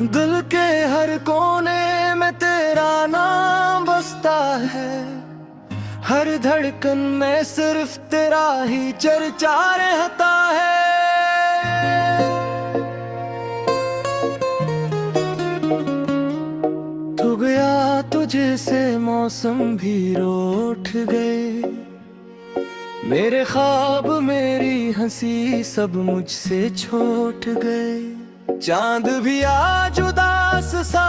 दिल के हर कोने में तेरा नाम बसता है, हर धड़कन में सिर्फ तेरा ही चर्चा रहता है। तू गया तुझे से मौसम भी रूठ गए, मेरे ख्वाब मेरी हंसी सब मुझसे छूट गए। चांद भी आज उदास सा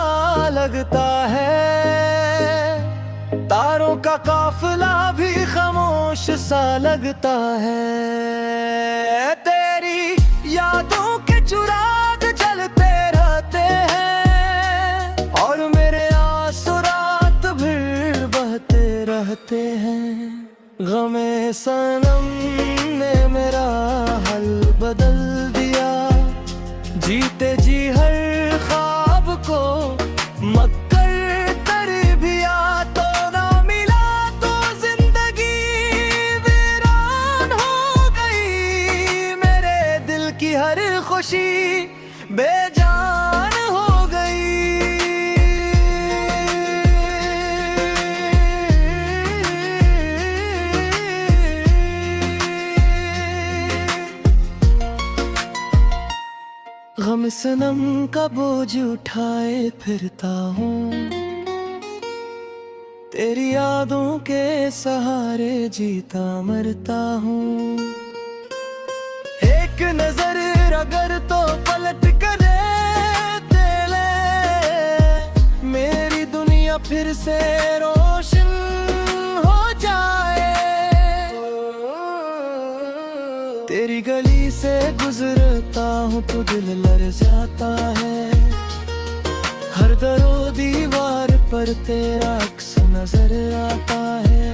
लगता है, तारों का काफिला भी खामोश सा लगता है। तेरी यादों के चुराग चलते रहते हैं, और मेरे आंसू रात भर बहते रहते हैं। गमे सनम ने मेरा हाल बदल दिया, जीते जी हर ख्वाब को मक्कर कर दिया। तो ना मिला तो जिंदगी वीरान हो गई, मेरे दिल की हर खुशी बेजान हो गई। गम सनम का बोझ उठाए फिरता हूँ, तेरी यादों के सहारे जीता मरता हूँ। एक नजर अगर तो पलट करे ले, मेरी दुनिया फिर से रोशन हो जाए। तेरी गली से गुजरता हूँ तो दिल लड़ जाता है, हर दरो दीवार पर तेरा अक्स नजर आता है।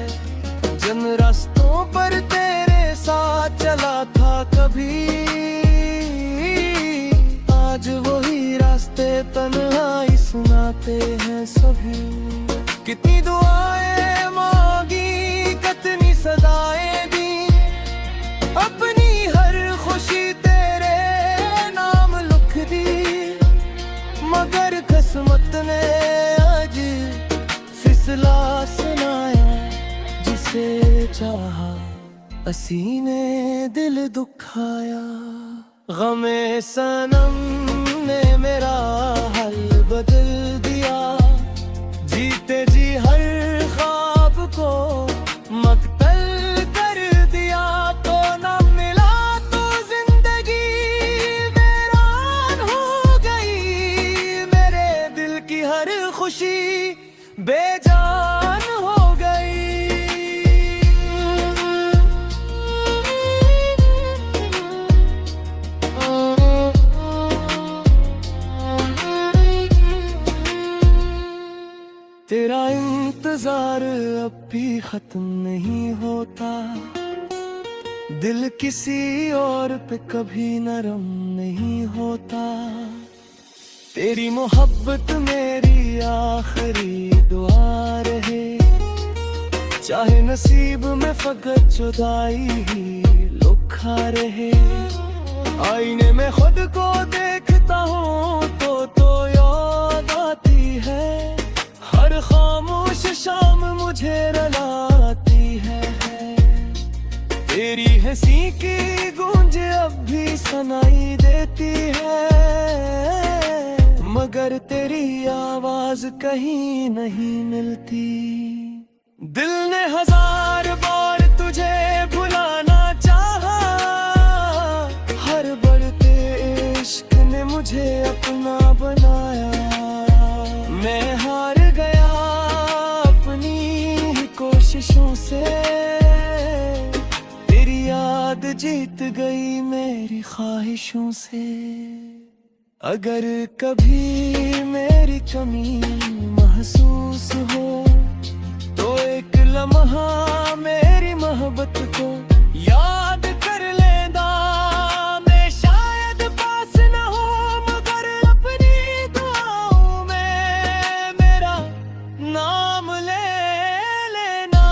जिन रास्तों पर तेरे साथ चला था कभी, आज वही रास्ते तन्हाई सुनाते हैं सभी। कितनी दुआएं मांगी, कितनी सदाएं दी, अपनी हर खुशी तेरे नाम लिख दी। मगर किस्मत ने आज फिसला सुनाया, जिसे चाहा असी ने दिल दुखाया। गमे सनम ने मेरा हाल बदल दिया, जीते जी हर ख्वाब को मक्तल कर दिया। तो ना मिला तो जिंदगी वीरान हो गई, मेरे दिल की हर खुशी बेजान हो गई। तेरा इंतजार अब भी खत्म नहीं होता, दिल किसी और पे कभी नरम नहीं होता। तेरी मोहब्बत मेरी आखिरी दुआ रहे, चाहे नसीब में फकत जुदाई ही लिखा रहे। आईने में खुद को देखता हूँ तो याद आती है, हर खामोश शाम मुझे रुलाती है। तेरी हंसी की गूंज अब भी सुनाई देती है, मगर तेरी आवाज कहीं नहीं मिलती। दिल ने हजार बार तुझे भुलाना चाहा, हर बढ़ते इश्क ने मुझे अपना बनाया। मैं हार गया अपनी ही कोशिशों से, तेरी याद जीत गई मेरी ख्वाहिशों से। अगर कभी मेरी कमी महसूस हो, तो एक लम्हा मेरी मोहब्बत को याद कर लेना। मैं शायद पास न हो, मगर अपनी दुआओं में मेरा नाम ले लेना।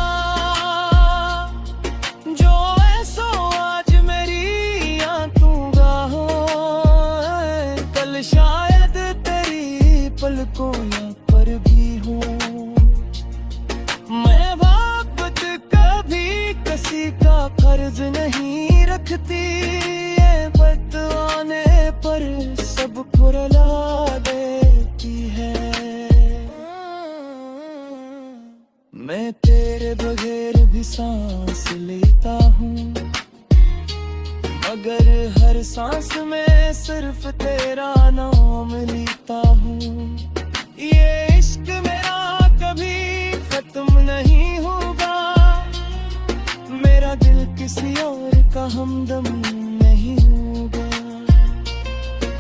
जो ऐसो आज मेरी आंखों गाहों, कल शायद तेरी मैं तेरे बगैर भी सांस लेता हूँ, मगर हर सांस में सिर्फ तेरा नाम लेता हूँ। ये इश्क मेरा कभी खत्म नहीं होगा, मेरा दिल किसी और का हमदम नहीं होगा।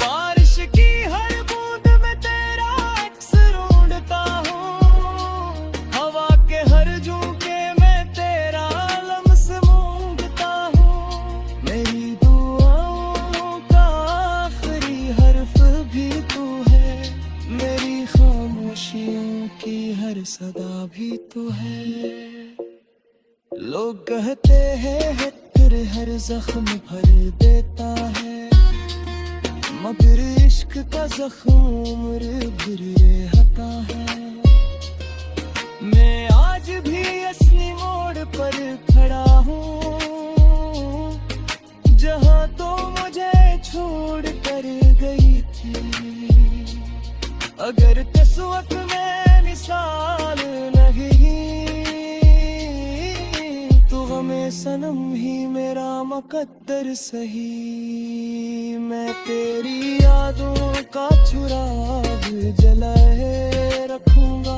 बारिश की हर बूंद में तेरा अक्स ढूंढता हूँ, हवा के हर झोंके में तेरा लम्स मूंगता हूँ। मेरी दुआओं का आखिरी हर्फ भी तू है, मेरी खामोशियों की हर सदा भी तू है। लोग कहते हैं तेरे हर जख्म भर देता है, मगर इश्क का जख्म उम्र भर रहता है। मैं आज भी असली मोड़ पर खड़ा हूँ, जहाँ तो मुझे छोड़ कर गई थी। अगर किस्मत में मिसाल नहीं, मैं सनम ही मेरा मुकद्दर सही। मैं तेरी यादों का चुराग जलाए रखूंगा,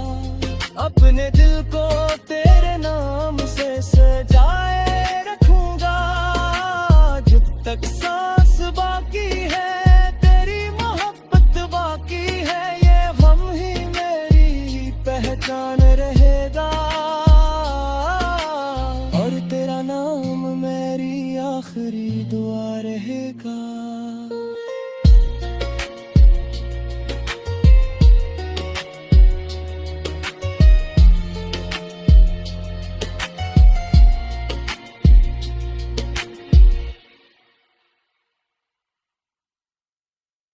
अपने दिल को तेरे नाम से सजाए रखूंगा। जब तक सांस बाकी है तेरी मोहब्बत बाकी है, ये गम ही मेरी पहचान रहेगा, और तेरा नाम मेरी आखिरी दुआ रहेगा।